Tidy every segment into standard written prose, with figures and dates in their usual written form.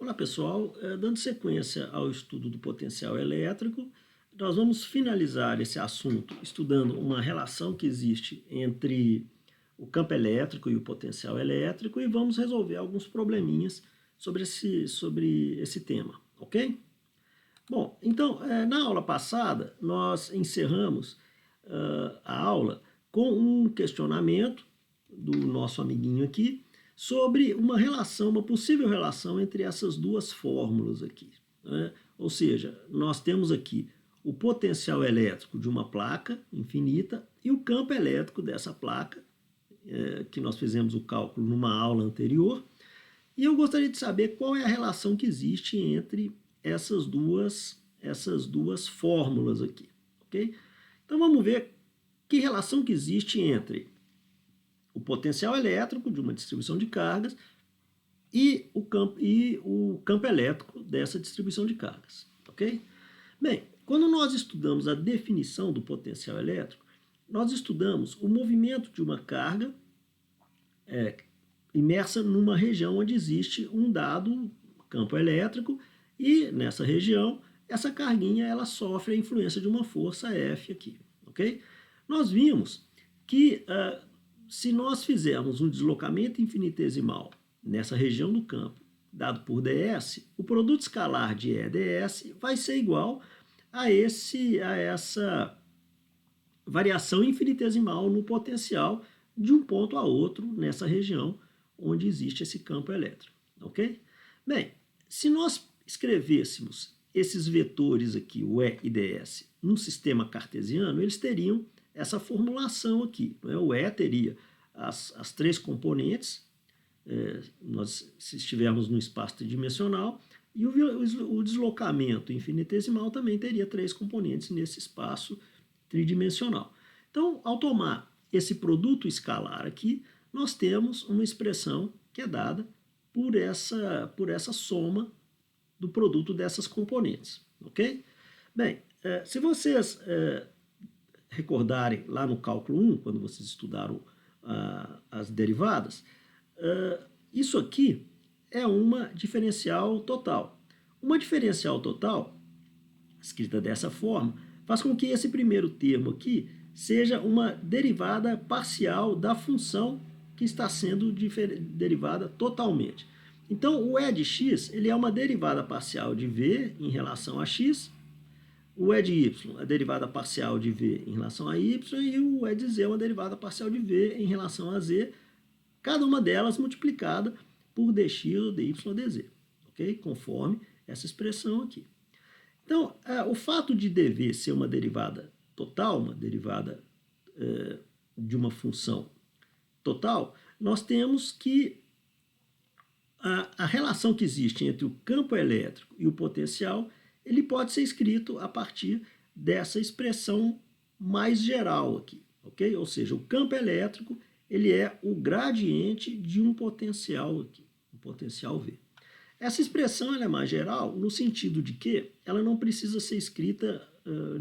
Olá pessoal, dando sequência ao estudo do potencial elétrico, nós vamos finalizar esse assunto estudando uma relação que existe entre o campo elétrico e o potencial elétrico e vamos resolver alguns probleminhas sobre esse tema, ok? Bom, então, na aula passada, nós encerramos a aula com um questionamento do nosso amiguinho aqui sobre uma possível relação entre essas duas fórmulas aqui, né? Ou seja, nós temos aqui o potencial elétrico de uma placa infinita e o campo elétrico dessa placa, que nós fizemos o cálculo numa aula anterior, e eu gostaria de saber qual é a relação que existe entre essas duas fórmulas aqui, ok? Então vamos ver que relação que existe entre o potencial elétrico de uma distribuição de cargas e o campo elétrico dessa distribuição de cargas, ok? Bem, quando nós estudamos a definição do potencial elétrico, nós estudamos o movimento de uma carga imersa numa região onde existe um dado campo elétrico e nessa região essa carguinha ela sofre a influência de uma força F aqui, ok? Nós vimos que se nós fizermos um deslocamento infinitesimal nessa região do campo dado por ds, o produto escalar de E ds vai ser igual a essa variação infinitesimal no potencial de um ponto a outro nessa região onde existe esse campo elétrico, ok? Bem, se nós escrevêssemos esses vetores aqui, o E e ds, num sistema cartesiano, eles teriam essa formulação aqui, né? O E teria as três componentes, se estivermos no espaço tridimensional, e o deslocamento infinitesimal também teria três componentes nesse espaço tridimensional. Então, ao tomar esse produto escalar aqui, nós temos uma expressão que é dada por essa soma do produto dessas componentes, ok? Bem, se vocês recordarem lá no cálculo 1, quando vocês estudaram as derivadas, isso aqui é uma diferencial total. Uma diferencial total, escrita dessa forma, faz com que esse primeiro termo aqui seja uma derivada parcial da função que está sendo derivada totalmente. Então, o E de x ele é uma derivada parcial de v em relação a x, o E de y é a derivada parcial de v em relação a y e o E de z é uma derivada parcial de v em relação a z, cada uma delas multiplicada por dx ou dy ou dz, ok? Conforme essa expressão aqui. Então, o fato de dv ser uma derivada total, uma derivada de uma função total, nós temos que a relação que existe entre o campo elétrico e o potencial, ele pode ser escrito a partir dessa expressão mais geral aqui, ok? Ou seja, o campo elétrico ele é o gradiente de um potencial aqui, um potencial V. Essa expressão ela é mais geral no sentido de que ela não precisa ser escrita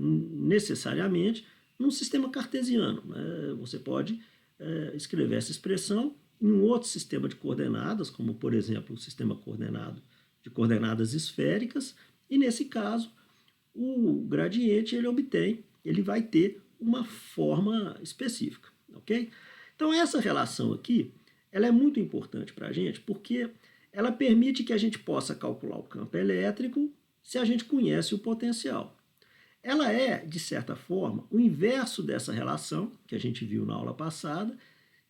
necessariamente num sistema cartesiano, né? Você pode escrever essa expressão em um outro sistema de coordenadas, como por exemplo o sistema de coordenadas esféricas, e nesse caso o gradiente ele vai ter uma forma específica, ok? Então essa relação aqui ela é muito importante para a gente porque ela permite que a gente possa calcular o campo elétrico se a gente conhece o potencial. Ela é, de certa forma, o inverso dessa relação que a gente viu na aula passada,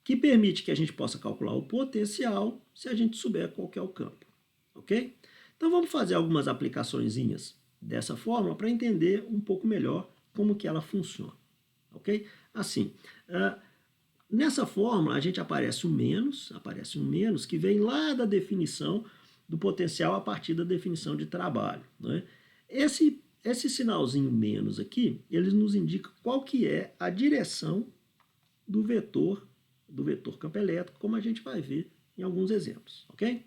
que permite que a gente possa calcular o potencial se a gente souber qual que é o campo, ok? Então vamos fazer algumas aplicaçõezinhas dessa fórmula para entender um pouco melhor como que ela funciona, ok? Assim, nessa fórmula a gente aparece um menos que vem lá da definição do potencial a partir da definição de trabalho, né? Esse sinalzinho menos aqui, ele nos indica qual que é a direção do vetor campo elétrico, como a gente vai ver em alguns exemplos, ok?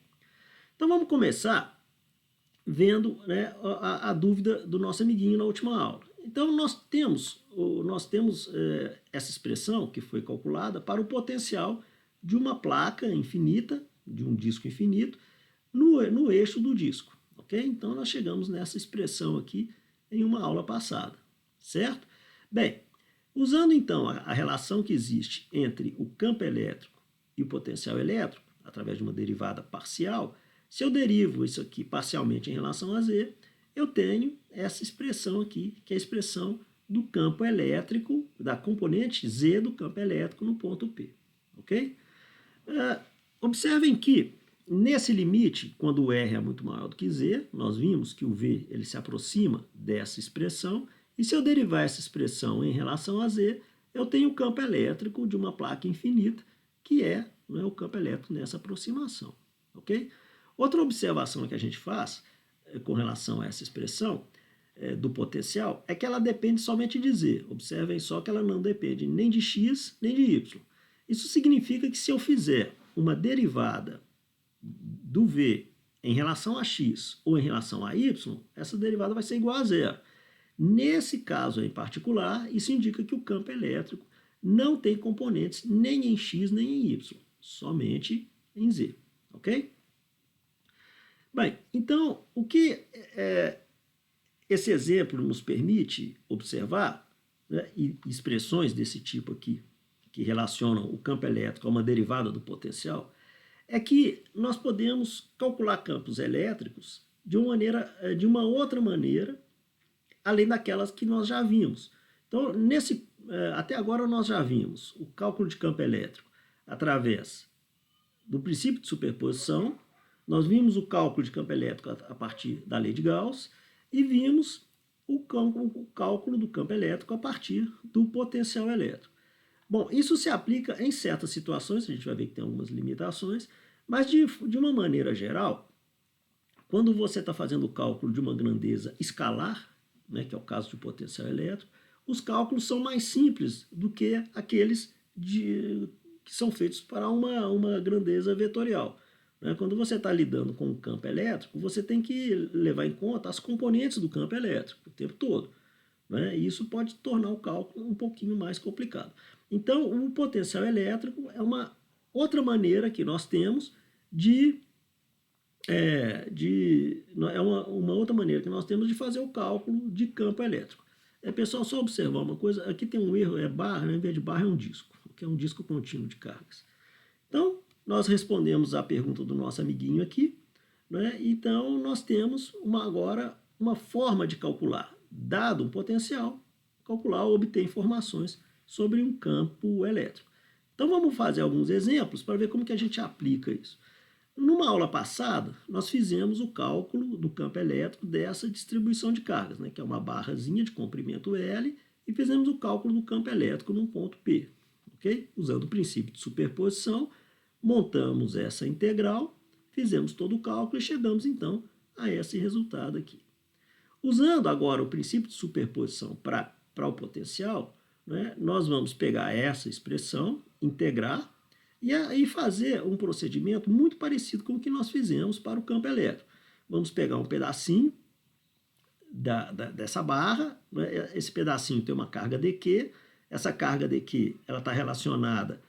Então vamos começar vendo, né, a dúvida do nosso amiguinho na última aula. Então nós temos essa expressão que foi calculada para o potencial de uma placa infinita, de um disco infinito, no eixo do disco. Ok? Então, nós chegamos nessa expressão aqui em uma aula passada. Certo? Bem, usando então a relação que existe entre o campo elétrico e o potencial elétrico, através de uma derivada parcial, se eu derivo isso aqui parcialmente em relação a Z, eu tenho essa expressão aqui, que é a expressão do campo elétrico, da componente Z do campo elétrico no ponto P. Ok? Observem que, nesse limite, quando o R é muito maior do que Z, nós vimos que o V ele se aproxima dessa expressão, e se eu derivar essa expressão em relação a Z, eu tenho o campo elétrico de uma placa infinita, que é, o campo elétrico nessa aproximação. Ok? Outra observação que a gente faz com relação a essa expressão do potencial é que ela depende somente de Z. Observem só que ela não depende nem de X nem de Y. Isso significa que se eu fizer uma derivada do V em relação a X ou em relação a Y, essa derivada vai ser igual a zero. Nesse caso em particular, isso indica que o campo elétrico não tem componentes nem em X nem em Y, somente em Z. Ok? Bem, então, o que esse exemplo nos permite observar, né, e expressões desse tipo aqui, que relacionam o campo elétrico a uma derivada do potencial, é que nós podemos calcular campos elétricos de uma outra maneira, além daquelas que nós já vimos. Então, até agora nós já vimos o cálculo de campo elétrico através do princípio de superposição, nós vimos o cálculo de campo elétrico a partir da lei de Gauss e vimos o cálculo do campo elétrico a partir do potencial elétrico. Bom, isso se aplica em certas situações, a gente vai ver que tem algumas limitações, mas de uma maneira geral, quando você está fazendo o cálculo de uma grandeza escalar, né, que é o caso de potencial elétrico, os cálculos são mais simples do que aqueles que são feitos para uma grandeza vetorial. Quando você está lidando com o campo elétrico, você tem que levar em conta as componentes do campo elétrico o tempo todo. E isso pode tornar o cálculo um pouquinho mais complicado. Então, o potencial elétrico é uma outra maneira que nós temos uma outra maneira que nós temos de fazer o cálculo de campo elétrico. Pessoal, só observar uma coisa, aqui tem um erro, é barra, em vez de barra é um disco, que é um disco contínuo de cargas. Então, nós respondemos a pergunta do nosso amiguinho aqui, Então, nós temos agora uma forma de calcular, dado um potencial, calcular ou obter informações sobre um campo elétrico. Então, vamos fazer alguns exemplos para ver como que a gente aplica isso. Numa aula passada, nós fizemos o cálculo do campo elétrico dessa distribuição de cargas, que é uma barrazinha de comprimento L, e fizemos o cálculo do campo elétrico num ponto P. Okay? Usando o princípio de superposição, montamos essa integral, fizemos todo o cálculo e chegamos então a esse resultado aqui. Usando agora o princípio de superposição para o potencial, nós vamos pegar essa expressão, integrar, e aí fazer um procedimento muito parecido com o que nós fizemos para o campo elétrico. Vamos pegar um pedacinho dessa barra, esse pedacinho tem uma carga dQ, essa carga dQ está relacionada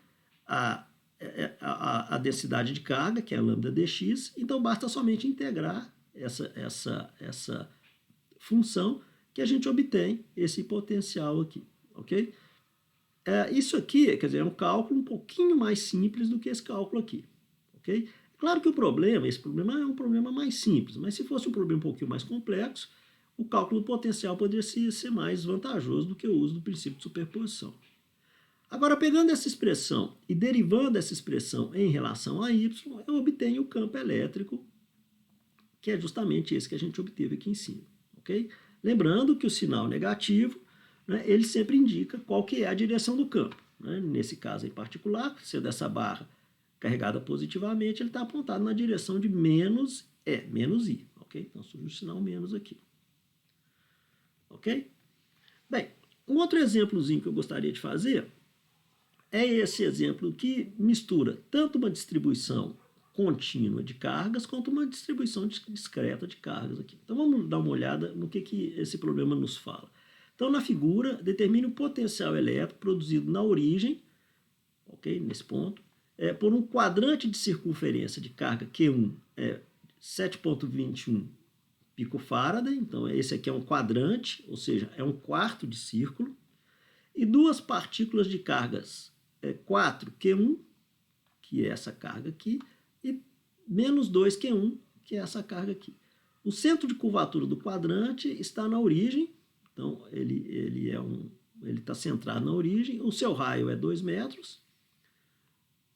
à densidade de carga, que é a lambda dx, então basta somente integrar essa função que a gente obtém esse potencial aqui, ok? Isso aqui, quer dizer, é um cálculo um pouquinho mais simples do que esse cálculo aqui, ok? Claro que esse problema é um problema mais simples, mas se fosse um problema um pouquinho mais complexo, o cálculo do potencial poderia ser mais vantajoso do que o uso do princípio de superposição. Agora, pegando essa expressão e derivando essa expressão em relação a y, eu obtenho o campo elétrico, que é justamente esse que a gente obteve aqui em cima, ok? Lembrando que o sinal negativo, ele sempre indica qual que é a direção do campo. Nesse caso em particular, sendo essa barra carregada positivamente, ele está apontado na direção de menos I. Ok? Então surge o sinal menos aqui. Ok? Bem, um outro exemplozinho que eu gostaria de fazer é esse exemplo que mistura tanto uma distribuição contínua de cargas quanto uma distribuição discreta de cargas aqui. Então vamos dar uma olhada no que esse problema nos fala. Então, na figura, determine o potencial elétrico produzido na origem, ok, nesse ponto, por um quadrante de circunferência de carga Q1 7,21 picofaraday, então esse aqui é um quadrante, ou seja, é um quarto de círculo, e duas partículas de cargas 4Q1, que é essa carga aqui, e menos 2Q1, que é essa carga aqui. O centro de curvatura do quadrante está na origem, então ele está centrado na origem, o seu raio é 2 metros,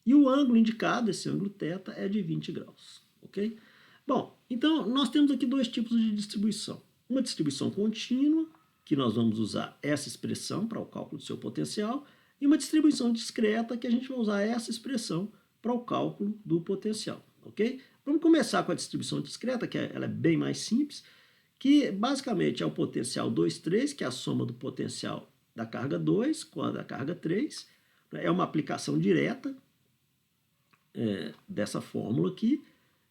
e o ângulo indicado, esse ângulo θ, é de 20 graus. Ok? Bom, então nós temos aqui dois tipos de distribuição. Uma distribuição contínua, que nós vamos usar essa expressão para o cálculo do seu potencial, e uma distribuição discreta, que a gente vai usar essa expressão para o cálculo do potencial. Ok? Vamos começar com a distribuição discreta, que ela é bem mais simples, que basicamente é o potencial 2, 3, que é a soma do potencial da carga 2 com a da carga 3. É uma aplicação direta dessa fórmula aqui.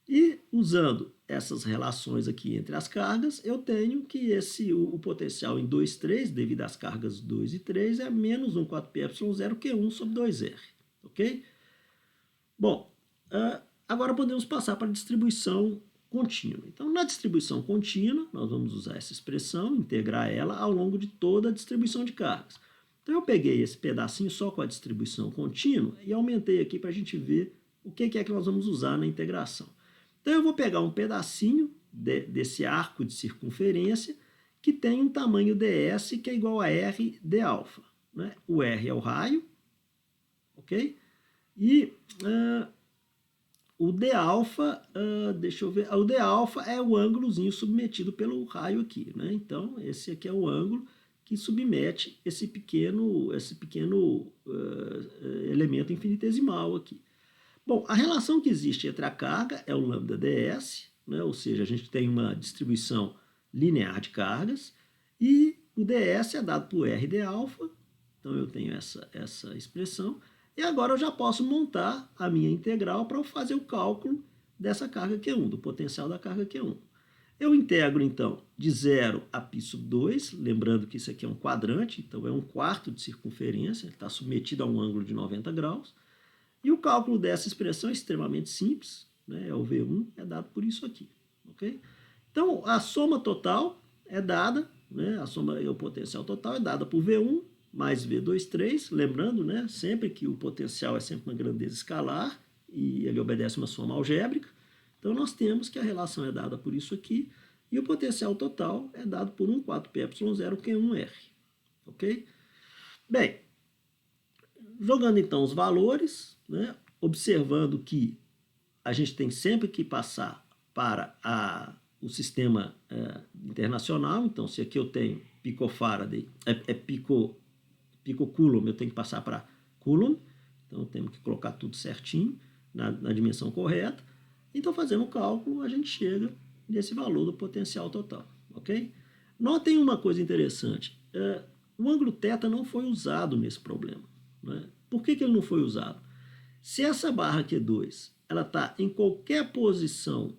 E usando essas relações aqui entre as cargas, eu tenho que o potencial em 2, 3, devido às cargas 2 e 3, é menos 1 4πε0Q1 sobre 2R. Ok? Bom, agora podemos passar para a distribuição contínua. Então, na distribuição contínua, nós vamos usar essa expressão, integrar ela ao longo de toda a distribuição de cargas. Então, eu peguei esse pedacinho só com a distribuição contínua e aumentei aqui para a gente ver o que é que nós vamos usar na integração. Então, eu vou pegar um pedacinho desse arco de circunferência que tem um tamanho ds que é igual a r d alfa. Né? O r é o raio, ok? E o d alfa, deixa eu ver, o d alfa é o ângulozinho submetido pelo raio aqui. Né? Então, esse aqui é o ângulo que submete esse pequeno elemento infinitesimal aqui. Bom, a relação que existe entre a carga é o lambda ds, né? Ou seja, a gente tem uma distribuição linear de cargas, e o ds é dado por r d alfa, então eu tenho essa expressão, e agora eu já posso montar a minha integral para fazer o cálculo dessa carga Q1, do potencial da carga Q1. Eu integro, então, de 0 a π sub 2, lembrando que isso aqui é um quadrante, então é um quarto de circunferência, ele está submetido a um ângulo de 90 graus, e o cálculo dessa expressão é extremamente simples, né? O V1 é dado por isso aqui. Okay? Então, a soma total é dada, né? O potencial total é dada por V1 mais V23, lembrando, né? Sempre que o potencial é sempre uma grandeza escalar e ele obedece uma soma algébrica. Então, nós temos que a relação é dada por isso aqui e o potencial total é dado por 1 4πε0Q1R. Ok? Bem, jogando então os valores, né, observando que a gente tem sempre que passar para o sistema internacional, então se aqui eu tenho picofaraday, picocoulomb, eu tenho que passar para coulomb, então temos que colocar tudo certinho na dimensão correta. Então fazendo o cálculo a gente chega nesse valor do potencial total, ok? Notem uma coisa interessante, o ângulo θ não foi usado nesse problema. Né? Por que ele não foi usado? Se essa barra Q2 ela está em qualquer posição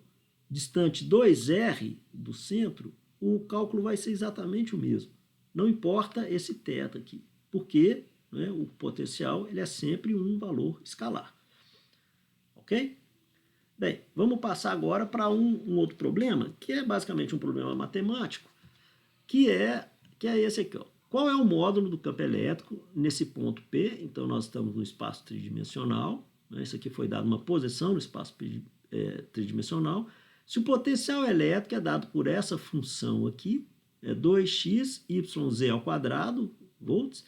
distante 2R do centro, o cálculo vai ser exatamente o mesmo. Não importa esse θ aqui, porque, né, o potencial ele é sempre um valor escalar. Ok? Bem, vamos passar agora para um outro problema, que é basicamente um problema matemático, que é esse aqui. Ó. Qual é o módulo do campo elétrico nesse ponto P? Então, nós estamos no espaço tridimensional. Né? Isso aqui foi dado uma posição no espaço tridimensional. Se o potencial elétrico é dado por essa função aqui, é 2x yz ao quadrado, volts,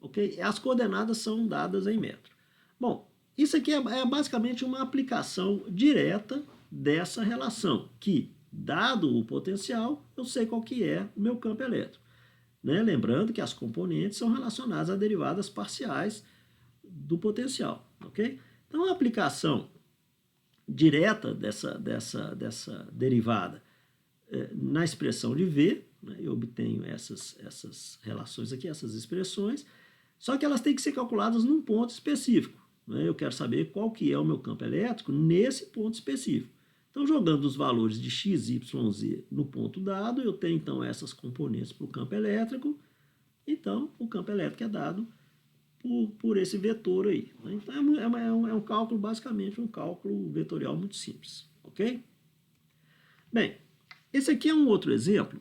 okay? As coordenadas são dadas em metro. Bom, isso aqui é basicamente uma aplicação direta dessa relação, que, dado o potencial, eu sei qual que é o meu campo elétrico. Né? Lembrando que as componentes são relacionadas a derivadas parciais do potencial. Okay? Então, a aplicação direta dessa derivada na expressão de V, né? Eu obtenho essas relações aqui, essas expressões, só que elas têm que ser calculadas num ponto específico. Né? Eu quero saber qual que é o meu campo elétrico nesse ponto específico. Então, jogando os valores de x, y, z no ponto dado, eu tenho, então, essas componentes para o campo elétrico. Então, o campo elétrico é dado por esse vetor aí. Então, é um cálculo, basicamente, um cálculo vetorial muito simples. Ok? Bem, esse aqui é um outro exemplo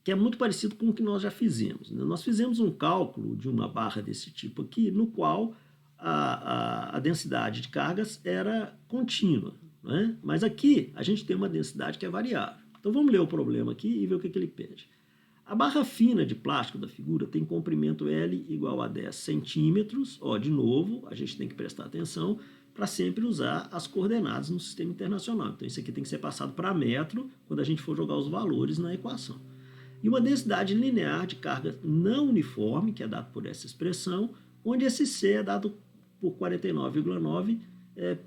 que é muito parecido com o que nós já fizemos, né? Nós fizemos um cálculo de uma barra desse tipo aqui, no qual a densidade de cargas era contínua, né? Mas aqui a gente tem uma densidade que é variável. Então vamos ler o problema aqui e ver o que ele pede. A barra fina de plástico da figura tem comprimento L igual a 10 centímetros. Ó, de novo, a gente tem que prestar atenção para sempre usar as coordenadas no sistema internacional. Então isso aqui tem que ser passado para metro quando a gente for jogar os valores na equação. E uma densidade linear de carga não uniforme, que é dado por essa expressão, onde esse C é dado por 49,9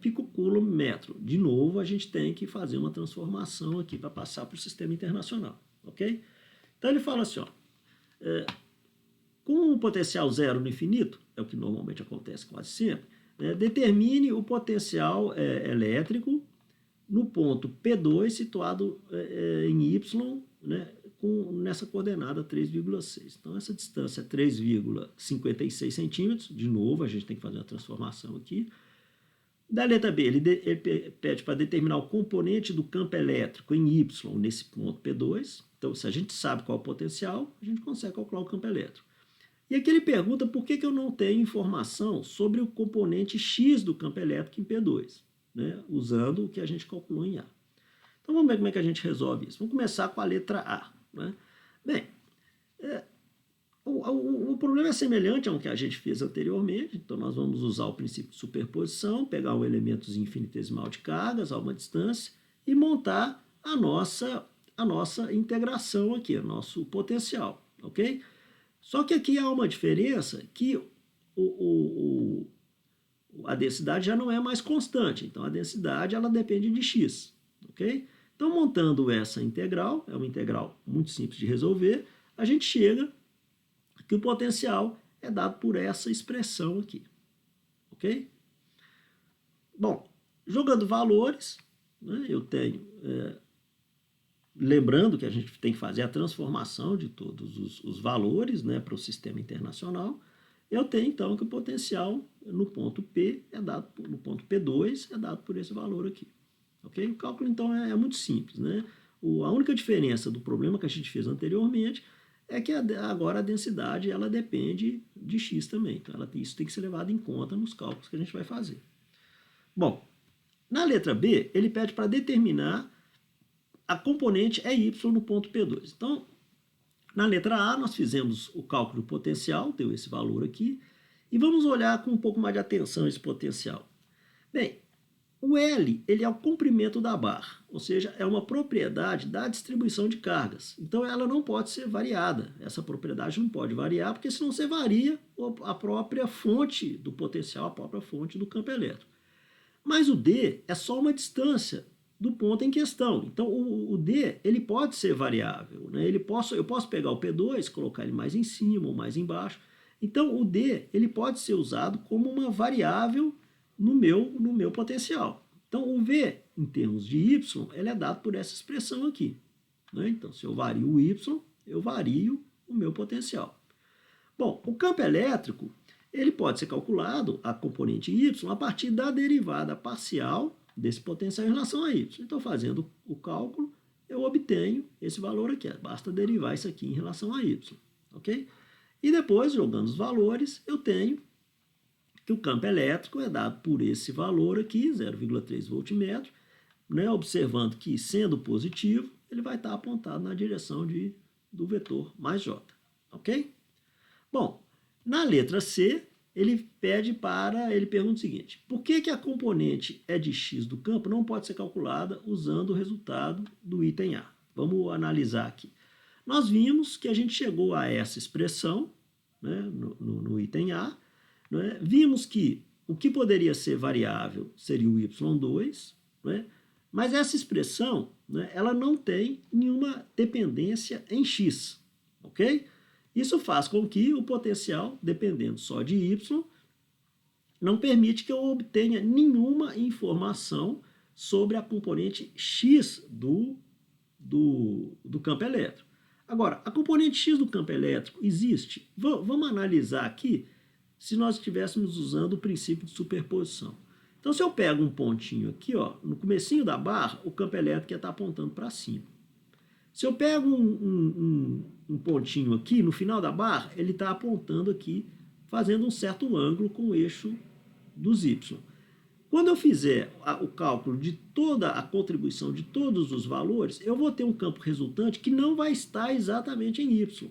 picocoulomb-metro. De novo, a gente tem que fazer uma transformação aqui para passar para o sistema internacional, ok? Então ele fala assim, ó, com o potencial zero no infinito, é o que normalmente acontece quase sempre, determine o potencial elétrico no ponto P2 situado em Y, né, nessa coordenada 3,6. Então, essa distância é 3,56 centímetros. De novo, a gente tem que fazer uma transformação aqui. Da letra B, ele pede para determinar o componente do campo elétrico em Y nesse ponto P2. Então, se a gente sabe qual é o potencial, a gente consegue calcular o campo elétrico. E aqui ele pergunta por que eu não tenho informação sobre o componente X do campo elétrico em P2, né, usando o que a gente calculou em A. Então, vamos ver como é que a gente resolve isso. Vamos começar com a letra A, né? Bem, o problema é semelhante ao que a gente fez anteriormente. Então, nós vamos usar o princípio de superposição, pegar um elemento infinitesimal de cargas a uma distância e montar a nossa integração aqui, o nosso potencial, ok? Só que aqui há uma diferença que a densidade já não é mais constante. Então, a densidade ela depende de x, ok? Então, montando essa integral, é uma integral muito simples de resolver, a gente chega que o potencial é dado por essa expressão aqui, ok? Bom, jogando valores, né, eu tenho, lembrando que a gente tem que fazer a transformação de todos os valores, né, para o sistema internacional, eu tenho então que o potencial no ponto P é dado, no ponto P2 é dado por esse valor aqui. Okay? O cálculo, então, é muito simples, né? A única diferença do problema que a gente fez anteriormente é que agora a densidade ela depende de x também. Então, isso tem que ser levado em conta nos cálculos que a gente vai fazer. Bom, na letra B, ele pede para determinar a componente EY no ponto P2. Então, na letra A, nós fizemos o cálculo potencial, deu esse valor aqui, e vamos olhar com um pouco mais de atenção esse potencial. Bem, o L ele é o comprimento da barra, ou seja, é uma propriedade da distribuição de cargas. Então, ela não pode ser variada. Essa propriedade não pode variar, porque senão você varia a própria fonte do potencial, a própria fonte do campo elétrico. Mas o D é só uma distância do ponto em questão. Então, o D ele pode ser variável, né? Eu posso pegar o P2, colocar ele mais em cima ou mais embaixo. Então, o D ele pode ser usado como uma variável no meu potencial. Então, o V, em termos de Y, ele é dado por essa expressão aqui, né? Então, se eu vario o Y, eu vario o meu potencial. Bom, o campo elétrico ele pode ser calculado, a componente Y, a partir da derivada parcial desse potencial em relação a Y. Então, fazendo o cálculo, eu obtenho esse valor aqui. Basta derivar isso aqui em relação a Y, ok? E depois, jogando os valores, eu tenho que o campo elétrico é dado por esse valor aqui, 0,3 voltmetro, né? Observando que, sendo positivo, ele vai estar apontado na direção do vetor mais J, ok? Bom, na letra C, ele pergunta o seguinte: por que a componente E de x do campo não pode ser calculada usando o resultado do item A? Vamos analisar aqui. Nós vimos que a gente chegou a essa expressão, né, no item A, né? Vimos que o que poderia ser variável seria o y2, né? Mas essa expressão, né, ela não tem nenhuma dependência em x, ok? Isso faz com que o potencial, dependendo só de y, não permite que eu obtenha nenhuma informação sobre a componente x do campo elétrico. Agora, a componente x do campo elétrico existe? Vamos analisar aqui se nós estivéssemos usando o princípio de superposição. Então, se eu pego um pontinho aqui, ó, no comecinho da barra, o campo elétrico ia estar apontando para cima. Se eu pego um pontinho aqui no final da barra, ele está apontando aqui, fazendo um certo ângulo com o eixo dos y. Quando eu fizer o cálculo de toda a contribuição de todos os valores, eu vou ter um campo resultante que não vai estar exatamente em y.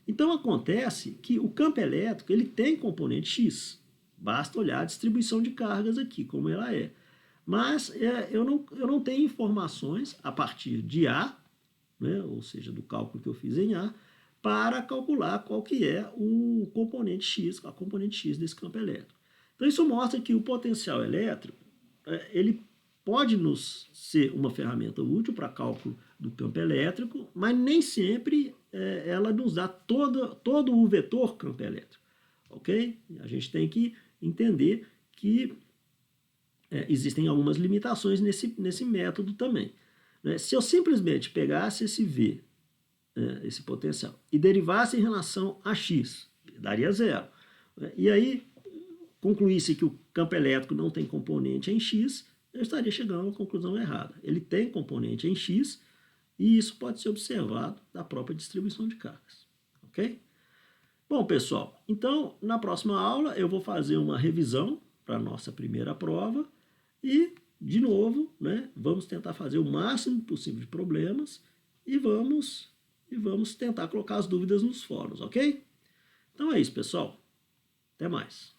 Então acontece que o campo elétrico ele tem componente x. Basta olhar a distribuição de cargas aqui, como ela é. Mas eu não tenho informações a partir de A, né, ou seja, do cálculo que eu fiz em A, para calcular qual que é o componente x, a componente x desse campo elétrico. Então isso mostra que o potencial elétrico ele pode nos ser uma ferramenta útil para cálculo do campo elétrico, mas nem sempre ela nos dá todo o vetor campo elétrico. Ok? A gente tem que entender que existem algumas limitações nesse método também. Né? Se eu simplesmente pegasse esse V, esse potencial, e derivasse em relação a x, daria zero. Né? E aí concluísse que o campo elétrico não tem componente em x, eu estaria chegando a uma conclusão errada. Ele tem componente em x e isso pode ser observado da própria distribuição de cargas. Ok? Bom, pessoal, então na próxima aula eu vou fazer uma revisão para a nossa primeira prova e, de novo, né, vamos tentar fazer o máximo possível de problemas e vamos tentar colocar as dúvidas nos fóruns, ok? Então é isso, pessoal. Até mais.